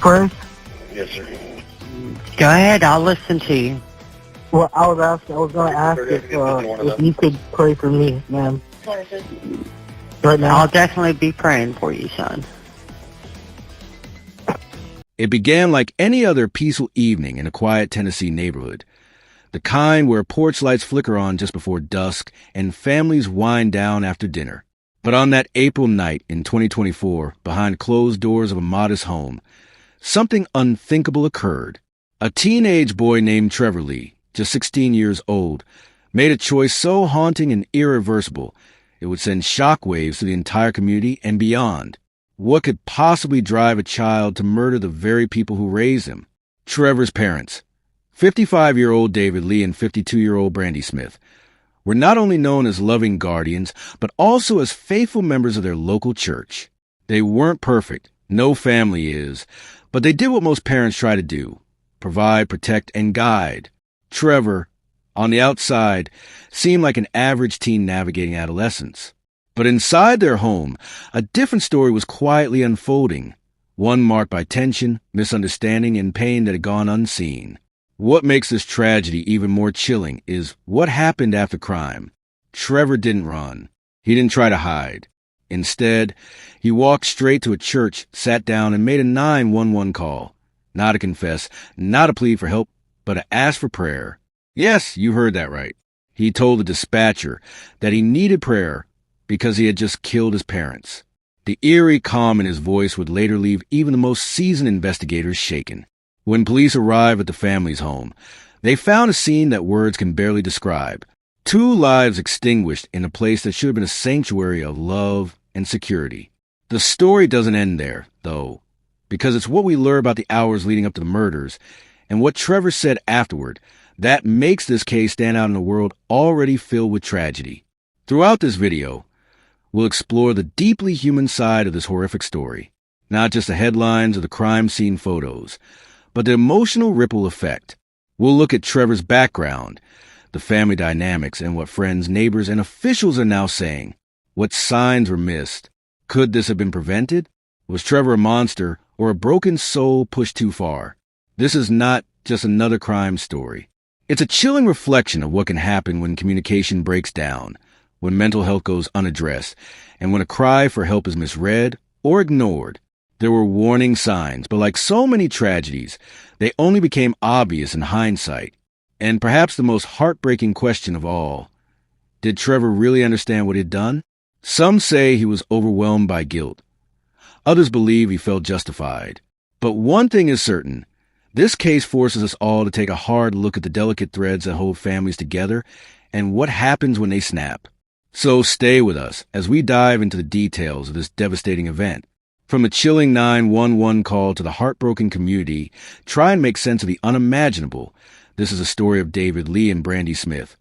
pray? Yes, sir. Go ahead, I'll listen to you. Well, I was going to ask if you could pray for me, ma'am. Right now. I'll definitely be praying for you, son. It began like any other peaceful evening in a quiet Tennessee neighborhood. The kind where porch lights flicker on just before dusk and families wind down after dinner. But on that April night in 2024, behind closed doors of a modest home, something unthinkable occurred. A teenage boy named Trevor Lee, just 16 years old, made a choice so haunting and irreversible it would send shockwaves through the entire community and beyond. What could possibly drive a child to murder the very people who raised him? Trevor's parents, 55-year-old David Lee and 52-year-old Brandy Smith, were not only known as loving guardians, but also as faithful members of their local church. They weren't perfect, no family is, but they did what most parents try to do: provide, protect, and guide. Trevor, on the outside, seemed like an average teen navigating adolescence. But inside their home, a different story was quietly unfolding, one marked by tension, misunderstanding, and pain that had gone unseen. What makes this tragedy even more chilling is what happened after crime. Trevor didn't run. He didn't try to hide. Instead, he walked straight to a church, sat down, and made a 911 call. Not to confess, not a plea for help, but to ask for prayer. Yes, you heard that right. He told the dispatcher that he needed prayer because he had just killed his parents. The eerie calm in his voice would later leave even the most seasoned investigators shaken. When police arrived at the family's home, they found a scene that words can barely describe. 2 lives extinguished in a place that should have been a sanctuary of love and security. The story doesn't end there, though, because it's what we learn about the hours leading up to the murders and what Trevor said afterward that makes this case stand out in a world already filled with tragedy. Throughout this video, we'll explore the deeply human side of this horrific story, not just the headlines or the crime scene photos, but the emotional ripple effect. We'll look at Trevor's background, the family dynamics, and what friends, neighbors, and officials are now saying. What signs were missed? Could this have been prevented? Was Trevor a monster or a broken soul pushed too far? This is not just another crime story. It's a chilling reflection of what can happen when communication breaks down, when mental health goes unaddressed, and when a cry for help is misread or ignored. There were warning signs, but like so many tragedies, they only became obvious in hindsight. And perhaps the most heartbreaking question of all, did Trevor really understand what he'd done? Some say he was overwhelmed by guilt. Others believe he felt justified. But one thing is certain, this case forces us all to take a hard look at the delicate threads that hold families together and what happens when they snap. So stay with us as we dive into the details of this devastating event. From the chilling 911 call to the heartbroken community, try and make sense of the unimaginable. This is a story of David Lee and Brandy Smith,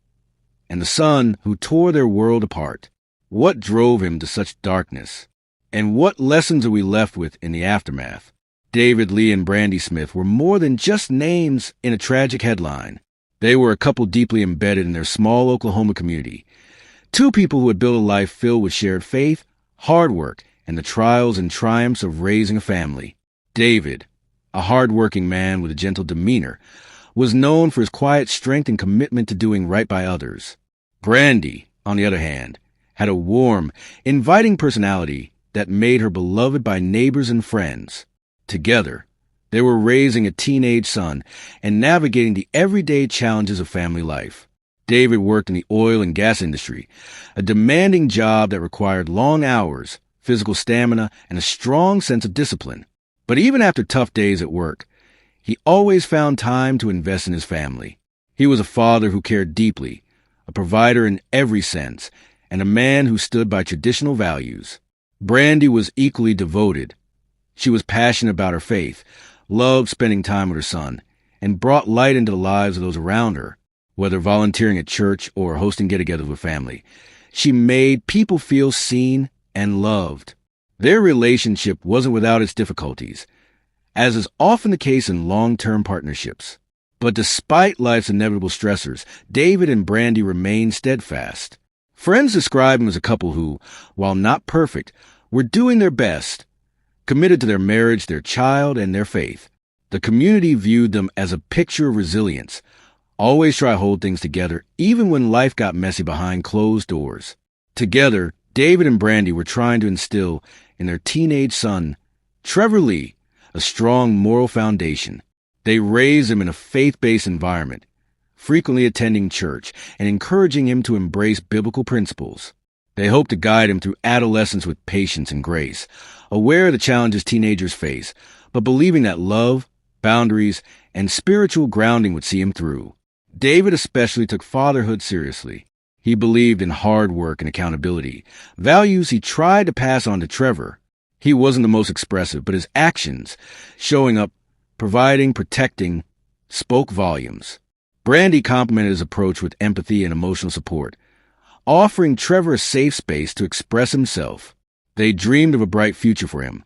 and the son who tore their world apart. What drove him to such darkness? And what lessons are we left with in the aftermath? David Lee and Brandy Smith were more than just names in a tragic headline. They were a couple deeply embedded in their small Oklahoma community. 2 people who had built a life filled with shared faith, hard work, and the trials and triumphs of raising a family. David, a hard-working man with a gentle demeanor, was known for his quiet strength and commitment to doing right by others. Brandy, on the other hand, had a warm, inviting personality that made her beloved by neighbors and friends. Together, they were raising a teenage son and navigating the everyday challenges of family life. David worked in the oil and gas industry, a demanding job that required long hours, physical stamina, and a strong sense of discipline. But even after tough days at work, he always found time to invest in his family. He was a father who cared deeply, a provider in every sense, and a man who stood by traditional values. Brandy was equally devoted. She was passionate about her faith, loved spending time with her son, and brought light into the lives of those around her. Whether volunteering at church or hosting get-togethers with family, she made people feel seen and loved. Their relationship wasn't without its difficulties, as is often the case in long-term partnerships. But despite life's inevitable stressors, David and Brandy remained steadfast. Friends describe them as a couple who, while not perfect, were doing their best. committed to their marriage, their child, and their faith. The community viewed them as a picture of resilience. Always try to hold things together, even when life got messy behind closed doors. Together, David and Brandy were trying to instill in their teenage son, Trevor Lee, a strong moral foundation. They raised him in a faith-based environment, frequently attending church and encouraging him to embrace biblical principles. They hoped to guide him through adolescence with patience and grace, aware of the challenges teenagers face, but believing that love, boundaries, and spiritual grounding would see him through. David especially took fatherhood seriously. He believed in hard work and accountability, values he tried to pass on to Trevor. He wasn't the most expressive, but his actions, showing up, providing, protecting, spoke volumes. Brandy complimented his approach with empathy and emotional support, offering Trevor a safe space to express himself. They dreamed of a bright future for him.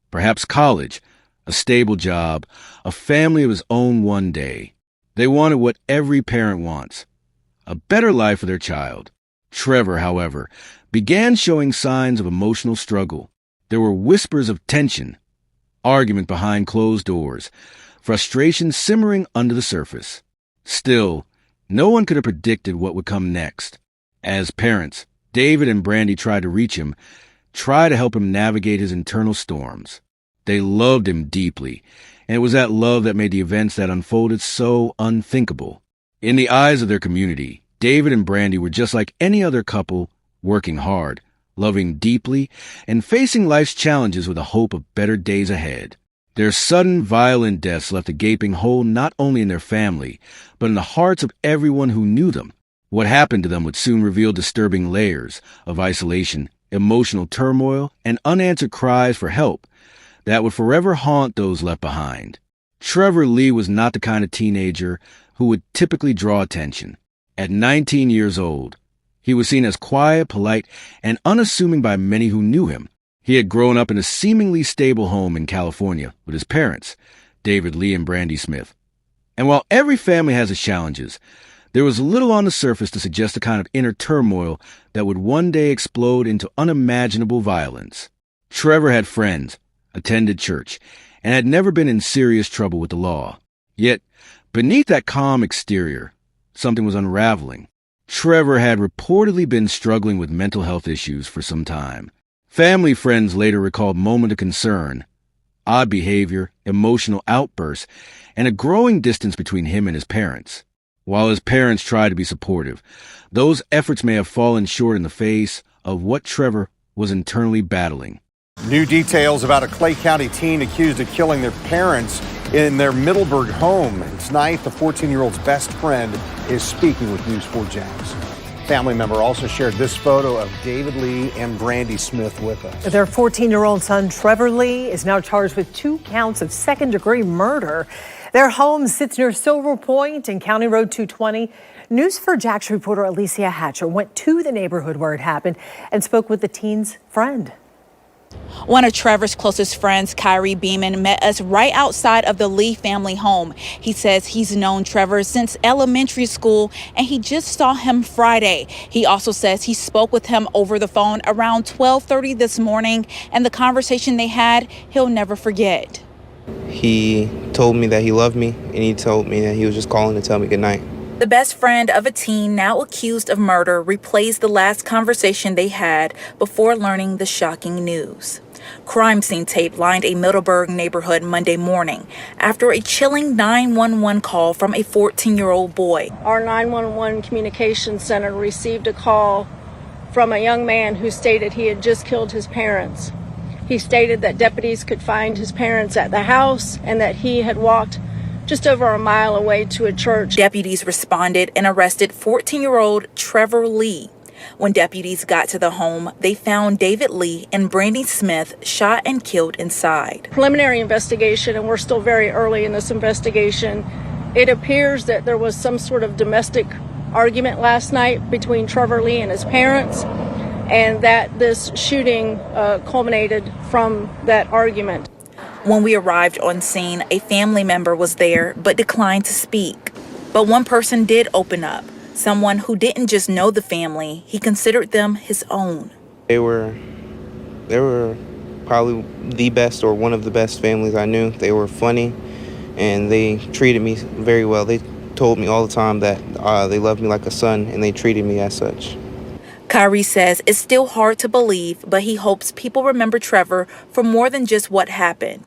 Perhaps college, a stable job, a family of his own one day. They wanted what every parent wants, a better life for their child. Trevor, however, began showing signs of emotional struggle. There were whispers of tension, argument behind closed doors, frustration simmering under the surface. Still, no one could have predicted what would come next. As parents, David and Brandy tried to reach him, tried to help him navigate his internal storms. They loved him deeply, and it was that love that made the events that unfolded so unthinkable. In the eyes of their community, David and Brandy were just like any other couple, working hard, loving deeply, and facing life's challenges with a hope of better days ahead. Their sudden, violent deaths left a gaping hole not only in their family, but in the hearts of everyone who knew them. What happened to them would soon reveal disturbing layers of isolation, emotional turmoil, and unanswered cries for help that would forever haunt those left behind. Trevor Lee was not the kind of teenager who would typically draw attention. At 19 years old, he was seen as quiet, polite, and unassuming by many who knew him. He had grown up in a seemingly stable home in California with his parents, David Lee and Brandy Smith. And while every family has its challenges, there was little on the surface to suggest the kind of inner turmoil that would one day explode into unimaginable violence. Trevor had friends, attended church, and had never been in serious trouble with the law. Yet, beneath that calm exterior, something was unraveling. Trevor had reportedly been struggling with mental health issues for some time. Family friends later recalled moments of concern, odd behavior, emotional outbursts, and a growing distance between him and his parents. While his parents tried to be supportive, those efforts may have fallen short in the face of what Trevor was internally battling. New details about a Clay County teen accused of killing their parents in their Middleburg home. And tonight, the 14-year-old's best friend is speaking with News 4 Jax. Family member also shared this photo of David Lee and Brandy Smith with us. Their 14-year-old son, Trevor Lee, is now charged with 2 counts of second-degree murder. Their home sits near Silver Point and County Road 220. News 4 Jax reporter Alicia Hatcher went to the neighborhood where it happened and spoke with the teen's friend. One of Trevor's closest friends, Kyrie Beeman, met us right outside of the Lee family home. He says he's known Trevor since elementary school and he just saw him Friday. He also says he spoke with him over the phone around 12:30 this morning, and the conversation they had, he'll never forget. He told me that he loved me, and he told me that he was just calling to tell me goodnight. The best friend of a teen now accused of murder replays the last conversation they had before learning the shocking news. Crime scene tape lined a Middleburg neighborhood Monday morning after a chilling 911 call from a 14-year-old boy. Our 911 communications center received a call from a young man who stated he had just killed his parents. He stated that deputies could find his parents at the house and that he had walked just over a mile away to a church. Deputies responded and arrested 14-year-old Trevor Lee. When deputies got to the home, they found David Lee and Brandy Smith shot and killed inside. Preliminary investigation, and we're still very early in this investigation, it appears that there was some sort of domestic argument last night between Trevor Lee and his parents, and that this shooting culminated from that argument. When we arrived on scene, a family member was there but declined to speak. But one person did open up, someone who didn't just know the family, he considered them his own. They were probably the best or one of the best families I knew. They were funny, and they treated me very well. They told me all the time that they loved me like a son, and they treated me as such. Kyrie says it's still hard to believe, but he hopes people remember Trevor for more than just what happened.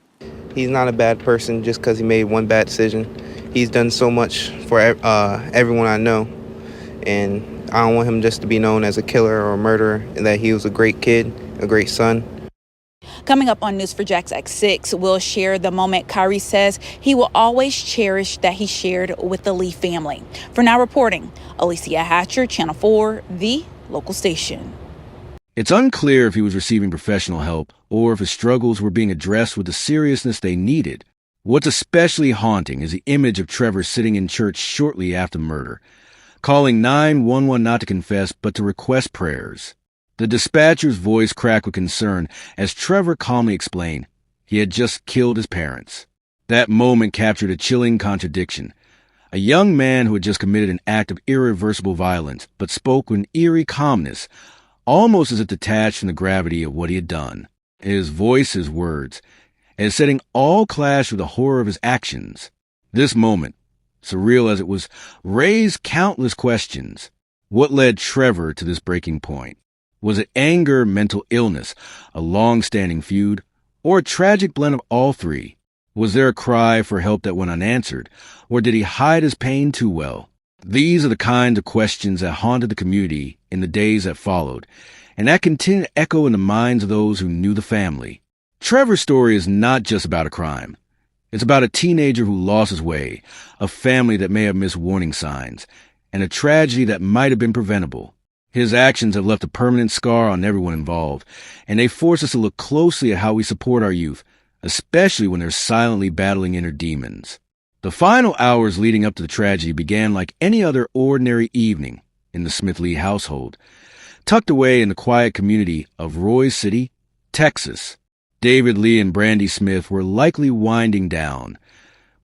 He's not a bad person just because he made one bad decision. He's done so much for everyone I know, and I don't want him just to be known as a killer or a murderer, and that he was a great kid, a great son. Coming up on News4JAX at 6, we'll share the moment Kyrie says he will always cherish that he shared with the Lee family. For now reporting, Alicia Hatcher, Channel 4, the local station. It's unclear if he was receiving professional help or if his struggles were being addressed with the seriousness they needed. What's especially haunting is the image of Trevor sitting in church shortly after murder, calling 911 not to confess but to request prayers. The dispatcher's voice cracked with concern as Trevor calmly explained he had just killed his parents. That moment captured a chilling contradiction. A young man who had just committed an act of irreversible violence but spoke with an eerie calmness, almost as if detached from the gravity of what he had done. His voice, his words, as setting all clash with the horror of his actions. This moment, surreal as it was, raised countless questions. What led Trevor to this breaking point? Was it anger, mental illness, a long-standing feud, or a tragic blend of all three? Was there a cry for help that went unanswered, or did he hide his pain too well? These are the kinds of questions that haunted the community in the days that followed, and that continued to echo in the minds of those who knew the family. Trevor's story is not just about a crime. It's about a teenager who lost his way, a family that may have missed warning signs, and a tragedy that might have been preventable. His actions have left a permanent scar on everyone involved, and they force us to look closely at how we support our youth, especially when they're silently battling inner demons. The final hours leading up to the tragedy began like any other ordinary evening in the Smith Lee household, tucked away in the quiet community of Roy's City, Texas. David Lee and Brandy Smith were likely winding down,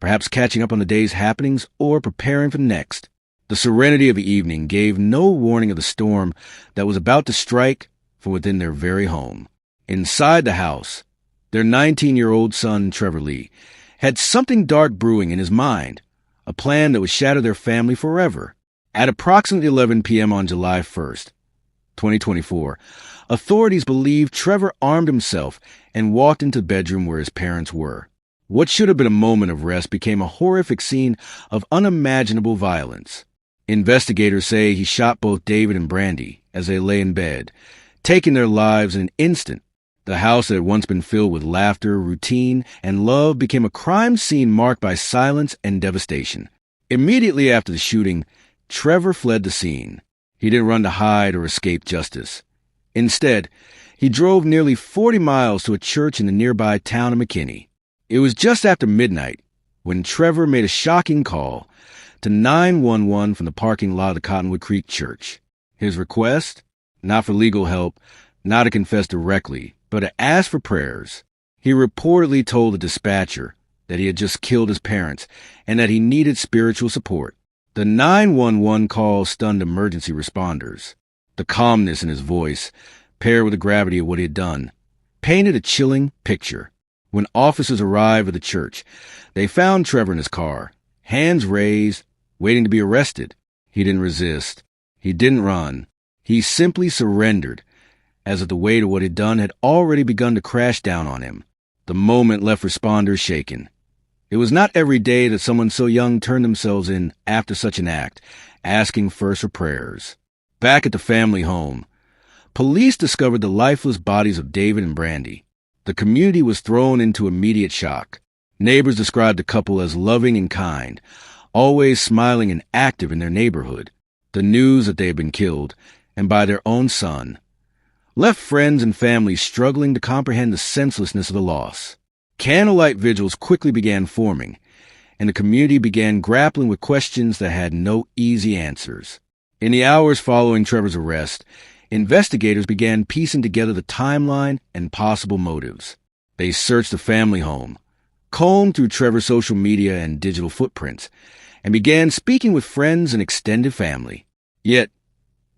perhaps catching up on the day's happenings or preparing for the next. The serenity of the evening gave no warning of the storm that was about to strike from within their very home. Inside the house, their 19-year-old son, Trevor Lee, had something dark brewing in his mind, a plan that would shatter their family forever. At approximately 11 p.m. on July 1st, 2024, authorities believe Trevor armed himself and walked into the bedroom where his parents were. What should have been a moment of rest became a horrific scene of unimaginable violence. Investigators say he shot both David and Brandy as they lay in bed, taking their lives in an instant. The house that had once been filled with laughter, routine, and love became a crime scene marked by silence and devastation. Immediately after the shooting, Trevor fled the scene. He didn't run to hide or escape justice. Instead, he drove nearly 40 miles to a church in the nearby town of McKinney. It was just after midnight when Trevor made a shocking call to 911 from the parking lot of the Cottonwood Creek Church. His request? Not for legal help, not to confess directly, but to ask for prayers. He reportedly told the dispatcher that he had just killed his parents and that he needed spiritual support. The 911 call stunned emergency responders. The calmness in his voice, paired with the gravity of what he had done, painted a chilling picture. When officers arrived at the church, they found Trevor in his car, hands raised, waiting to be arrested. He didn't resist. He didn't run. He simply surrendered, as if the weight of what he'd done had already begun to crash down on him. The moment left responders shaken. It was not every day that someone so young turned themselves in after such an act, asking first for prayers. Back at the family home, police discovered the lifeless bodies of David and Brandy. The community was thrown into immediate shock. Neighbors described the couple as loving and kind, always smiling and active in their neighborhood. The news that they had been killed, and by their own son, left friends and family struggling to comprehend the senselessness of the loss. Candlelight vigils quickly began forming, and the community began grappling with questions that had no easy answers. In the hours following Trevor's arrest, investigators began piecing together the timeline and possible motives. They searched the family home, combed through Trevor's social media and digital footprints, and began speaking with friends and extended family. Yet,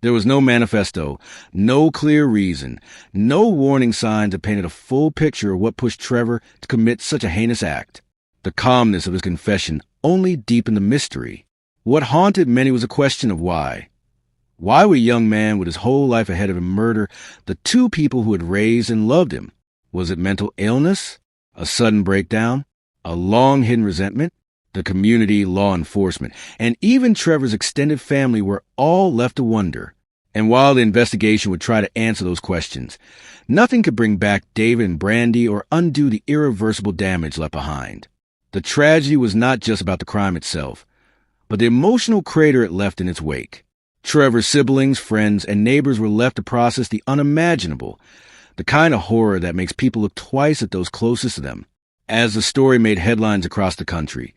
There was no manifesto, no clear reason, no warning signs that painted a full picture of what pushed Trevor to commit such a heinous act. The calmness of his confession only deepened the mystery. What haunted many was a question of why. Why would a young man with his whole life ahead of him murder the two people who had raised and loved him? Was it mental illness? A sudden breakdown? A long-hidden resentment? The community, law enforcement, and even Trevor's extended family were all left to wonder. And while the investigation would try to answer those questions, nothing could bring back David and Brandy or undo the irreversible damage left behind. The tragedy was not just about the crime itself, but the emotional crater it left in its wake. Trevor's siblings, friends, and neighbors were left to process the unimaginable, the kind of horror that makes people look twice at those closest to them. As the story made headlines across the country,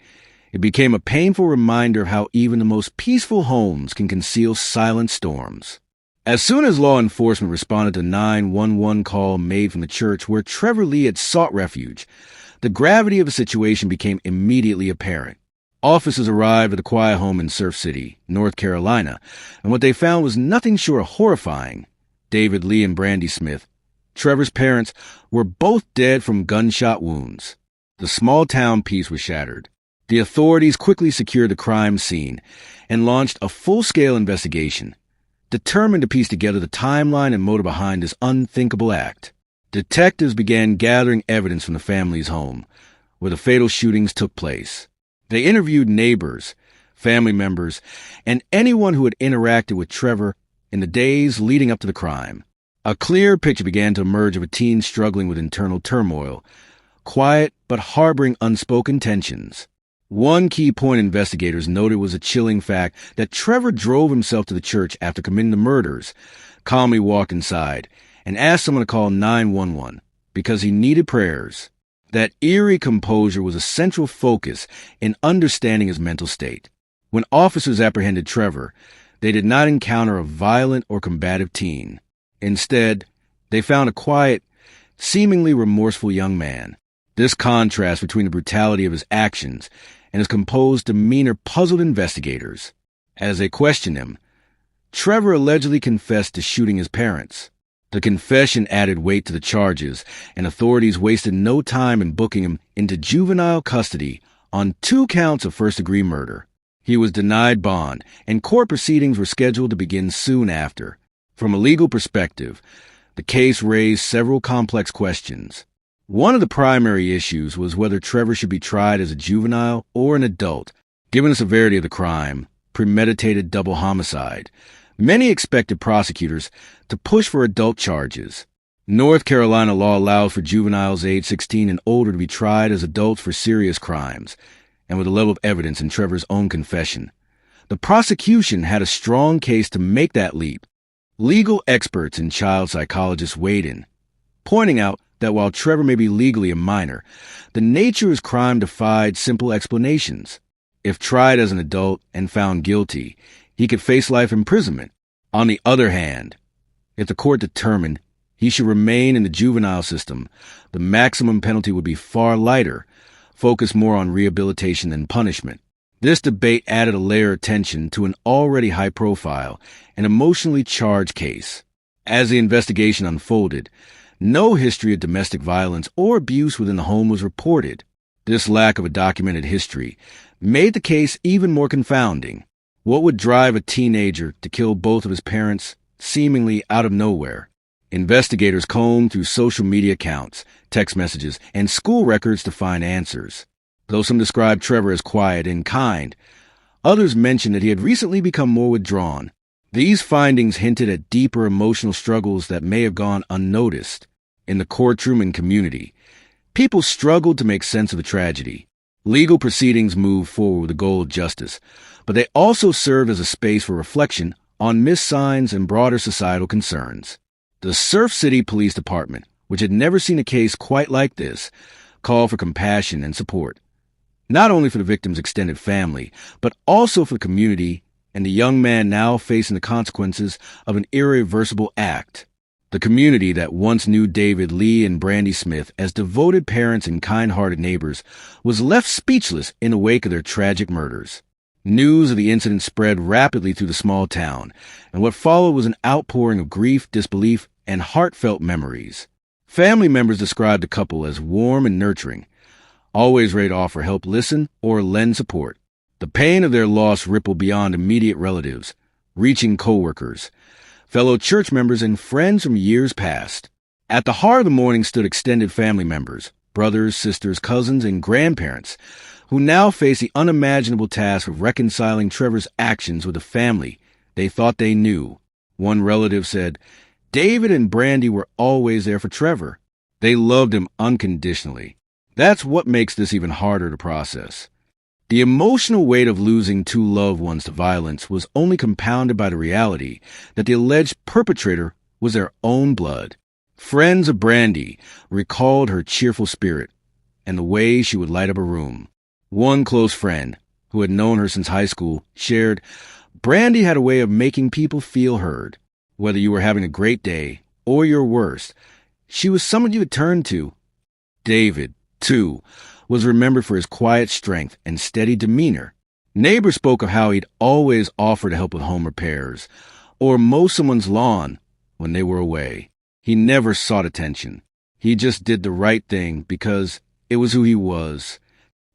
it became a painful reminder of how even the most peaceful homes can conceal silent storms. As soon as law enforcement responded to a 911 call made from the church where Trevor Lee had sought refuge, the gravity of the situation became immediately apparent. Officers arrived at the quiet home in Surf City, North Carolina, and what they found was nothing short of horrifying. David Lee and Brandy Smith, Trevor's parents, were both dead from gunshot wounds. The small-town peace was shattered. The authorities quickly secured the crime scene and launched a full-scale investigation, determined to piece together the timeline and motive behind this unthinkable act. Detectives began gathering evidence from the family's home, where the fatal shootings took place. They interviewed neighbors, family members, and anyone who had interacted with Trevor in the days leading up to the crime. A clear picture began to emerge of a teen struggling with internal turmoil, quiet but harboring unspoken tensions. One key point investigators noted was a chilling fact that Trevor drove himself to the church after committing the murders, calmly walked inside, and asked someone to call 911 because he needed prayers. That eerie composure was a central focus in understanding his mental state. When officers apprehended Trevor, they did not encounter a violent or combative teen. Instead, they found a quiet, seemingly remorseful young man. This contrast between the brutality of his actions and his composed demeanor puzzled investigators. As they questioned him, Trevor allegedly confessed to shooting his parents. The confession added weight to the charges, and authorities wasted no time in booking him into juvenile custody on 2 counts of first-degree murder. He was denied bond, and court proceedings were scheduled to begin soon after. From a legal perspective, the case raised several complex questions. One of the primary issues was whether Trevor should be tried as a juvenile or an adult. Given the severity of the crime, premeditated double homicide, many expected prosecutors to push for adult charges. North Carolina law allows for juveniles age 16 and older to be tried as adults for serious crimes, and with the level of evidence in Trevor's own confession, the prosecution had a strong case to make that leap. Legal experts and child psychologists weighed in, pointing out that while Trevor may be legally a minor, the nature of his crime defied simple explanations. If tried as an adult and found guilty, he could face life imprisonment. On the other hand, if the court determined he should remain in the juvenile system, the maximum penalty would be far lighter, focused more on rehabilitation than punishment. This debate added a layer of tension to an already high-profile and emotionally charged case. As the investigation unfolded, no history of domestic violence or abuse within the home was reported. This lack of a documented history made the case even more confounding. What would drive a teenager to kill both of his parents seemingly out of nowhere? Investigators combed through social media accounts, text messages, and school records to find answers. Though some described Trevor as quiet and kind, others mentioned that he had recently become more withdrawn. These findings hinted at deeper emotional struggles that may have gone unnoticed. In the courtroom and community, people struggled to make sense of the tragedy. Legal proceedings moved forward with the goal of justice, but they also served as a space for reflection on missed signs and broader societal concerns. The Surf City Police Department, which had never seen a case quite like this, called for compassion and support, not only for the victim's extended family, but also for the community and the young man now facing the consequences of an irreversible act. The community that once knew David Lee and Brandy Smith as devoted parents and kind-hearted neighbors was left speechless in the wake of their tragic murders. News of the incident spread rapidly through the small town, and what followed was an outpouring of grief, disbelief, and heartfelt memories. Family members described the couple as warm and nurturing, always ready to offer help, listen, or lend support. The pain of their loss rippled beyond immediate relatives, reaching coworkers, fellow church members, and friends from years past. At the heart of the mourning stood extended family members, brothers, sisters, cousins, and grandparents, who now face the unimaginable task of reconciling Trevor's actions with a family they thought they knew. One relative said, "David and Brandy were always there for Trevor. They loved him unconditionally." That's what makes this even harder to process. The emotional weight of losing two loved ones to violence was only compounded by the reality that the alleged perpetrator was their own blood. Friends of Brandy recalled her cheerful spirit and the way she would light up a room. One close friend, who had known her since high school, shared, "Brandy had a way of making people feel heard. Whether you were having a great day or your worst, she was someone you could turn to." David, too, was remembered for his quiet strength and steady demeanor. Neighbors spoke of how he'd always offer to help with home repairs or mow someone's lawn when they were away. He never sought attention. He just did the right thing because it was who he was.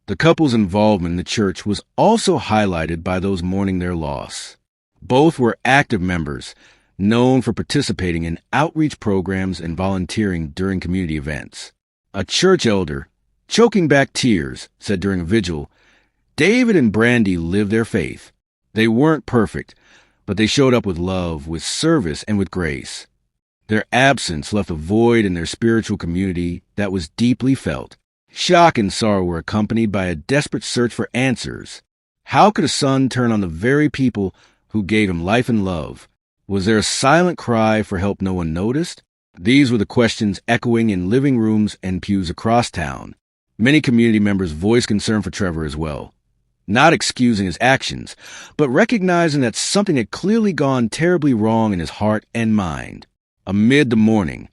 The couple's involvement in the church was also highlighted by those mourning their loss. Both were active members, known for participating in outreach programs and volunteering during community events. A church elder, choking back tears, said during a vigil, "David and Brandy lived their faith. They weren't perfect, but they showed up with love, with service, and with grace. Their absence left a void in their spiritual community that was deeply felt." Shock and sorrow were accompanied by a desperate search for answers. How could a son turn on the very people who gave him life and love? Was there a silent cry for help no one noticed? These were the questions echoing in living rooms and pews across town. Many community members voiced concern for Trevor as well, not excusing his actions, but recognizing that something had clearly gone terribly wrong in his heart and mind. Amid the mourning,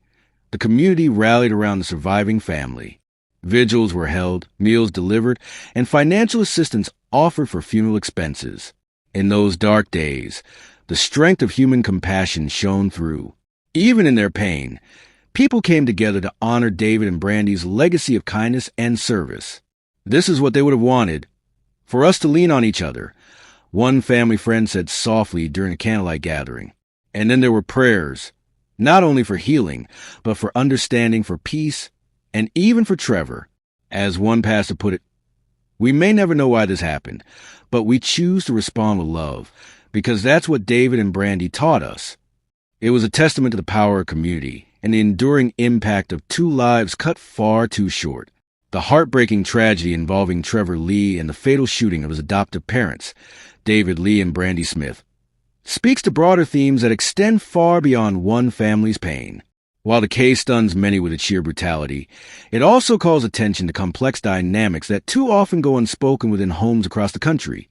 the community rallied around the surviving family. Vigils were held, meals delivered, and financial assistance offered for funeral expenses. In those dark days, the strength of human compassion shone through. Even in their pain, people came together to honor David and Brandy's legacy of kindness and service. This is what they would have wanted, for us to lean on each other, one family friend said softly during a candlelight gathering. And then there were prayers, not only for healing, but for understanding, for peace, and even for Trevor. As one pastor put it, "We may never know why this happened, but we choose to respond with love, because that's what David and Brandy taught us." It was a testament to the power of community and the enduring impact of two lives cut far too short. The heartbreaking tragedy involving Trevor Lee and the fatal shooting of his adoptive parents, David Lee and Brandy Smith, speaks to broader themes that extend far beyond one family's pain. While the case stuns many with its sheer brutality, it also calls attention to complex dynamics that too often go unspoken within homes across the country.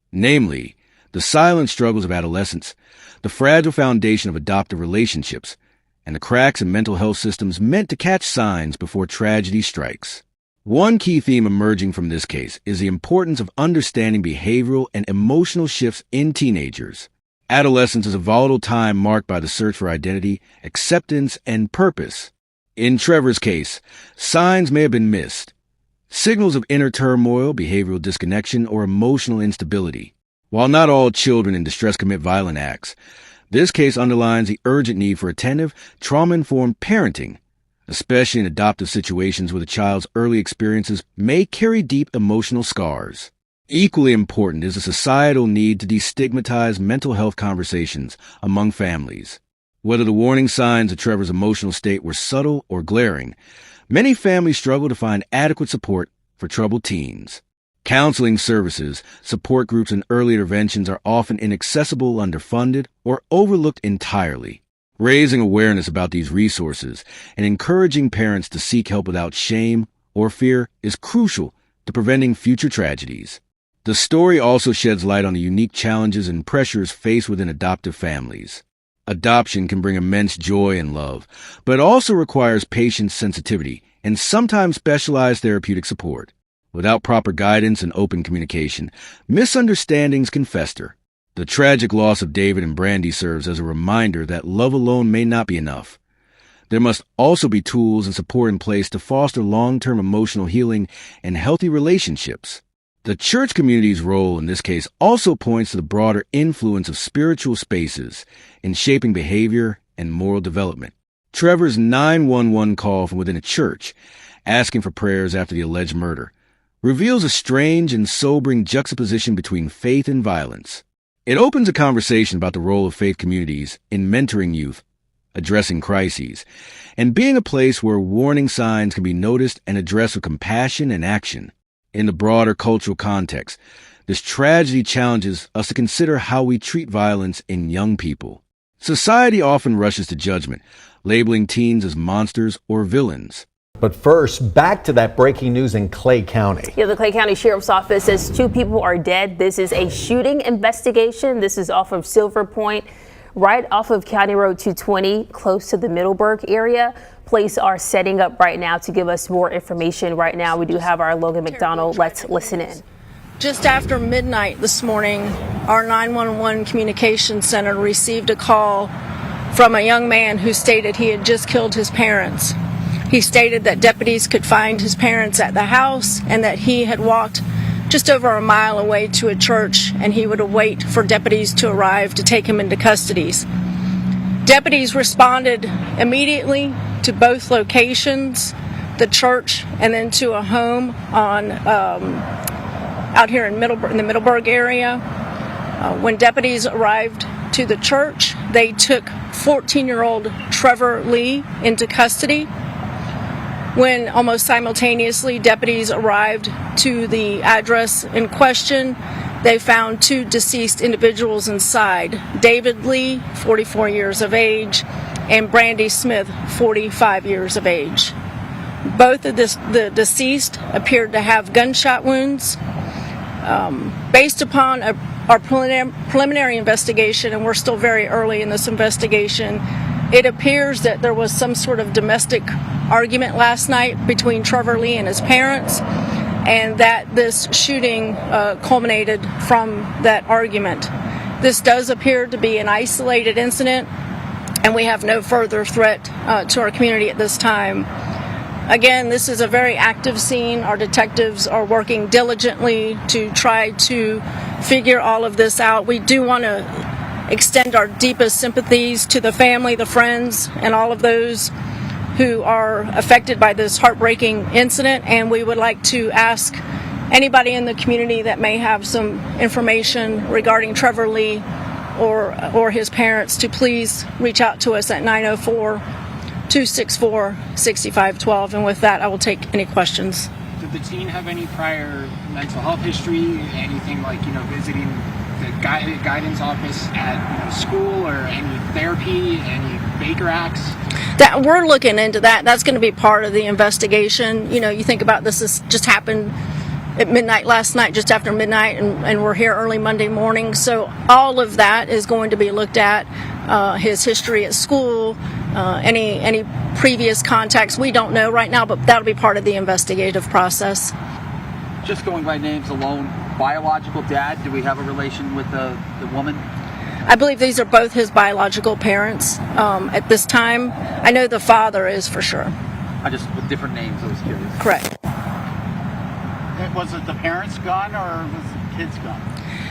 Namely, the silent struggles of adolescence, the fragile foundation of adoptive relationships, and the cracks in mental health systems meant to catch signs before tragedy strikes. One key theme emerging from this case is the importance of understanding behavioral and emotional shifts in teenagers. Adolescence is a volatile time marked by the search for identity, acceptance, and purpose. In Trevor's case, signs may have been missed. Signals of inner turmoil, behavioral disconnection, or emotional instability. While not all children in distress commit violent acts, this case underlines the urgent need for attentive, trauma-informed parenting, especially in adoptive situations where the child's early experiences may carry deep emotional scars. Equally important is the societal need to destigmatize mental health conversations among families. Whether the warning signs of Trevor's emotional state were subtle or glaring, many families struggle to find adequate support for troubled teens. Counseling services, support groups, and early interventions are often inaccessible, underfunded, or overlooked entirely. Raising awareness about these resources and encouraging parents to seek help without shame or fear is crucial to preventing future tragedies. The story also sheds light on the unique challenges and pressures faced within adoptive families. Adoption can bring immense joy and love, but it also requires patience, sensitivity, and sometimes specialized therapeutic support. Without proper guidance and open communication, misunderstandings can fester. The tragic loss of David and Brandy serves as a reminder that love alone may not be enough. There must also be tools and support in place to foster long-term emotional healing and healthy relationships. The church community's role in this case also points to the broader influence of spiritual spaces in shaping behavior and moral development. Trevor's 911 call from within a church, asking for prayers after the alleged murder, reveals a strange and sobering juxtaposition between faith and violence. It opens a conversation about the role of faith communities in mentoring youth, addressing crises, and being a place where warning signs can be noticed and addressed with compassion and action. In the broader cultural context, this tragedy challenges us to consider how we treat violence in young people. Society often rushes to judgment, labeling teens as monsters or villains. But first, back to that breaking news in Clay County. Yeah, the Clay County Sheriff's Office says 2 people are dead. This is a shooting investigation. This is off of Silver Point, right off of County Road 220, close to the Middleburg area. Police are setting up right now to give us more information. Right now, we do have our Logan McDonald. Let's listen in. Just after midnight this morning, our 911 communication center received a call from a young man who stated he had just killed his parents. He stated that deputies could find his parents at the house and that he had walked just over a mile away to a church and he would await for deputies to arrive to take him into custody. Deputies responded immediately to both locations, the church and then to a home on out here in the Middleburg area. When deputies arrived to the church, they took 14-year-old Trevor Lee into custody. When almost simultaneously deputies arrived to the address in question, they found 2 deceased individuals inside, David Lee, 44 years of age, and Brandy Smith, 45 years of age. Both of the deceased appeared to have gunshot wounds. Based upon our preliminary investigation, and we're still very early in this investigation, it appears that there was some sort of domestic argument last night between Trevor Lee and his parents, and that this shooting culminated from that argument. This does appear to be an isolated incident, and we have no further threat to our community at this time. Again, this is a very active scene. Our detectives are working diligently to try to figure all of this out. We do want to extend our deepest sympathies to the family, the friends, and all of those who are affected by this heartbreaking incident, and we would like to ask anybody in the community that may have some information regarding Trevor Lee or his parents to please reach out to us at 904-264-6512, and with that I will take any questions. Did the teen have any prior mental health history, anything like, visiting the guidance office at school, or any therapy, any Baker Acts? That we're looking into that. That's going to be part of the investigation. You think about this just happened at midnight last night, just after midnight, and we're here early Monday morning. So all of that is going to be looked at. His history at school, any previous contacts, we don't know right now, but that'll be part of the investigative process. Just going by names alone, biological dad, do we have a relation with the woman? I believe these are both his biological parents at this time. I know the father is for sure. With different names, I was curious. Correct. Was it the parents' gun or was it the kid's gun?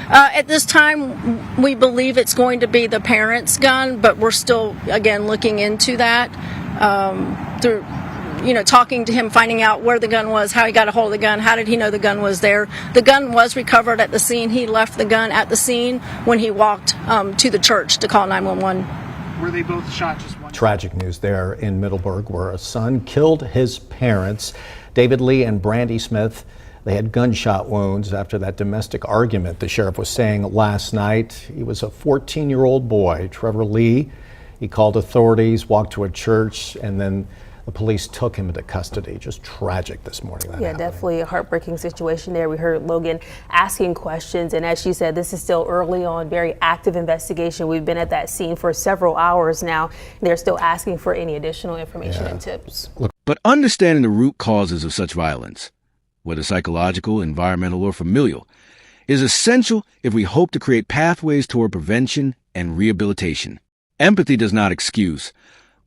At this time, we believe it's going to be the parents' gun, but we're still, again, looking into that through, talking to him, finding out where the gun was, how he got a hold of the gun, how did he know the gun was there. The gun was recovered at the scene. He left the gun at the scene when he walked to the church to call 911. Were they both shot just one? Tragic news there in Middleburg, where a son killed his parents. David Lee and Brandy Smith, they had gunshot wounds after that domestic argument, the sheriff was saying last night. He was a 14-year-old boy, Trevor Lee. He called authorities, walked to a church, and then the police took him into custody. Just tragic this morning. Yeah, definitely a heartbreaking situation there. We heard Logan asking questions, and as she said, this is still early on, very active investigation. We've been at that scene for several hours now. They're still asking for any additional information and tips. But understanding the root causes of such violence whether psychological, environmental, or familial, is essential if we hope to create pathways toward prevention and rehabilitation. Empathy does not excuse,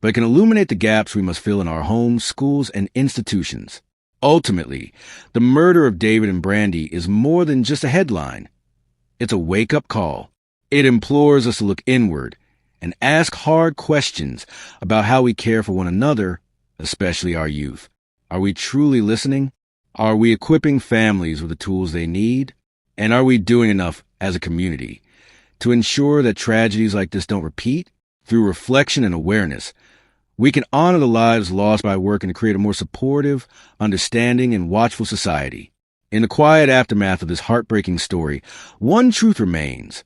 but can illuminate the gaps we must fill in our homes, schools, and institutions. Ultimately, the murder of David and Brandy is more than just a headline. It's a wake-up call. It implores us to look inward and ask hard questions about how we care for one another, especially our youth. Are we truly listening? Are we equipping families with the tools they need? And are we doing enough as a community to ensure that tragedies like this don't repeat? Through reflection and awareness, we can honor the lives lost by working to create a more supportive, understanding, and watchful society. In the quiet aftermath of this heartbreaking story, one truth remains.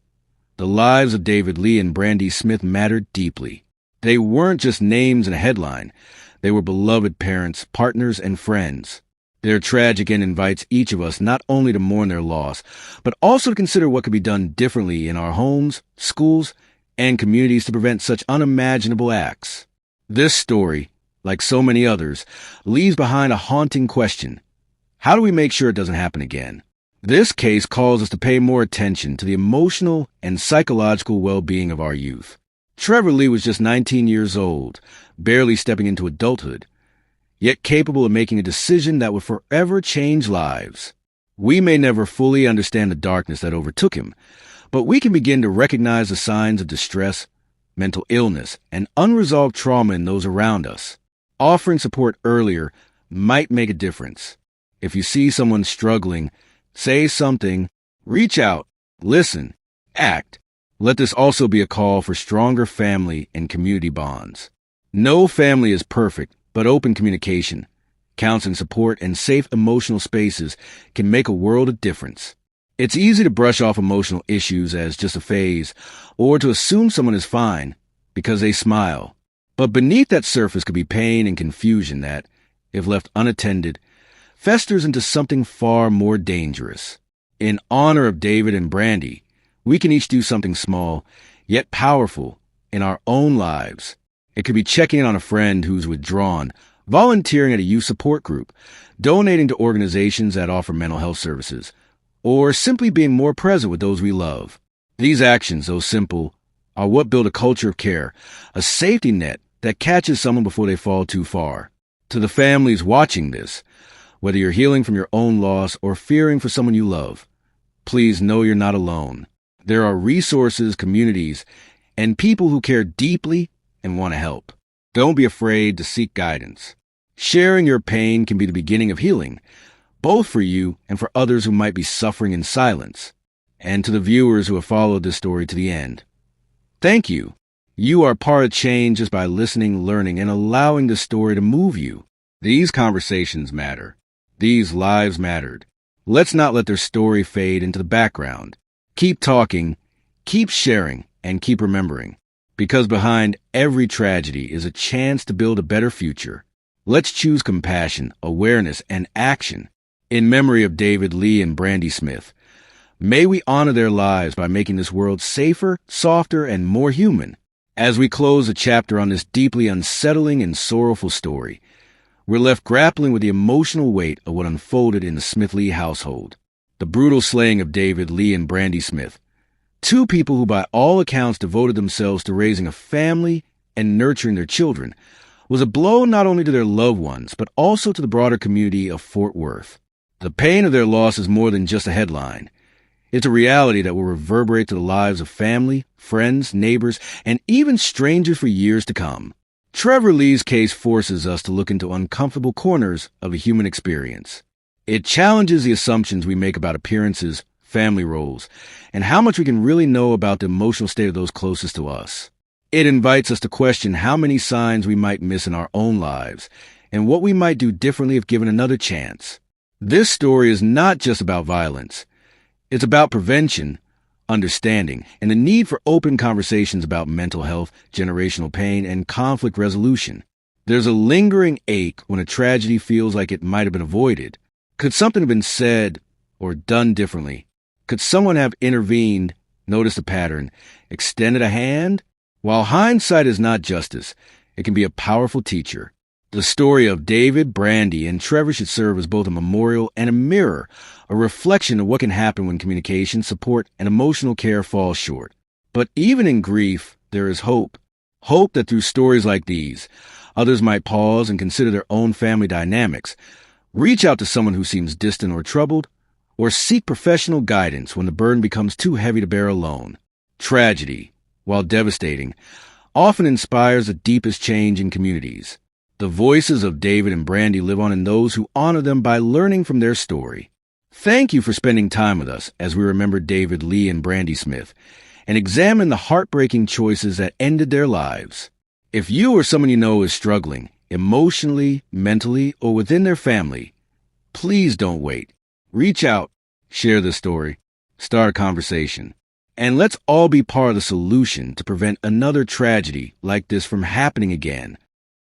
The lives of David Lee and Brandy Smith mattered deeply. They weren't just names in a headline. They were beloved parents, partners, and friends. Their tragic end invites each of us not only to mourn their loss, but also to consider what could be done differently in our homes, schools, and communities to prevent such unimaginable acts. This story, like so many others, leaves behind a haunting question. How do we make sure it doesn't happen again? This case calls us to pay more attention to the emotional and psychological well-being of our youth. Trevor Lee was just 19 years old, barely stepping into adulthood, yet capable of making a decision that would forever change lives. We may never fully understand the darkness that overtook him, but we can begin to recognize the signs of distress, mental illness, and unresolved trauma in those around us. Offering support earlier might make a difference. If you see someone struggling, say something, reach out, listen, act. Let this also be a call for stronger family and community bonds. No family is perfect, but open communication, counseling support, and safe emotional spaces can make a world of difference. It's easy to brush off emotional issues as just a phase, or to assume someone is fine because they smile. But beneath that surface could be pain and confusion that, if left unattended, festers into something far more dangerous. In honor of David and Brandy, we can each do something small, yet powerful, in our own lives. It could be checking in on a friend who's withdrawn, volunteering at a youth support group, donating to organizations that offer mental health services, or simply being more present with those we love. These actions, though simple, are what build a culture of care, a safety net that catches someone before they fall too far. To the families watching this, whether you're healing from your own loss or fearing for someone you love, please know you're not alone. There are resources, communities, and people who care deeply and want to help. Don't be afraid to seek guidance. Sharing your pain can be the beginning of healing, both for you and for others who might be suffering in silence. And to the viewers who have followed this story to the end, thank you. You are part of change just by listening, learning, and allowing the story to move you. These conversations matter. These lives mattered. Let's not let their story fade into the background. Keep talking, keep sharing, and keep remembering. Because behind every tragedy is a chance to build a better future. Let's choose compassion, awareness, and action. In memory of David Lee and Brandy Smith, may we honor their lives by making this world safer, softer, and more human. As we close a chapter on this deeply unsettling and sorrowful story, we're left grappling with the emotional weight of what unfolded in the Smith-Lee household. The brutal slaying of David Lee and Brandy Smith, two people who by all accounts devoted themselves to raising a family and nurturing their children, was a blow not only to their loved ones, but also to the broader community of Fort Worth. The pain of their loss is more than just a headline. It's a reality that will reverberate to the lives of family, friends, neighbors, and even strangers for years to come. Trevor Lee's case forces us to look into uncomfortable corners of the human experience. It challenges the assumptions we make about appearances, family roles, and how much we can really know about the emotional state of those closest to us. It invites us to question how many signs we might miss in our own lives, and what we might do differently if given another chance. This story is not just about violence. It's about prevention, understanding, and the need for open conversations about mental health, generational pain, and conflict resolution. There's a lingering ache when a tragedy feels like it might have been avoided. Could something have been said or done differently? Could someone have intervened, noticed a pattern, extended a hand? While hindsight is not justice, it can be a powerful teacher. The story of David, Brandy, and Trevor should serve as both a memorial and a mirror, a reflection of what can happen when communication, support, and emotional care fall short. But even in grief, there is hope. Hope that through stories like these, others might pause and consider their own family dynamics, reach out to someone who seems distant or troubled, or seek professional guidance when the burden becomes too heavy to bear alone. Tragedy, while devastating, often inspires the deepest change in communities. The voices of David and Brandy live on in those who honor them by learning from their story. Thank you for spending time with us as we remember David Lee and Brandy Smith and examine the heartbreaking choices that ended their lives. If you or someone you know is struggling, emotionally, mentally, or within their family, please don't wait. Reach out, share the story, start a conversation, and let's all be part of the solution to prevent another tragedy like this from happening again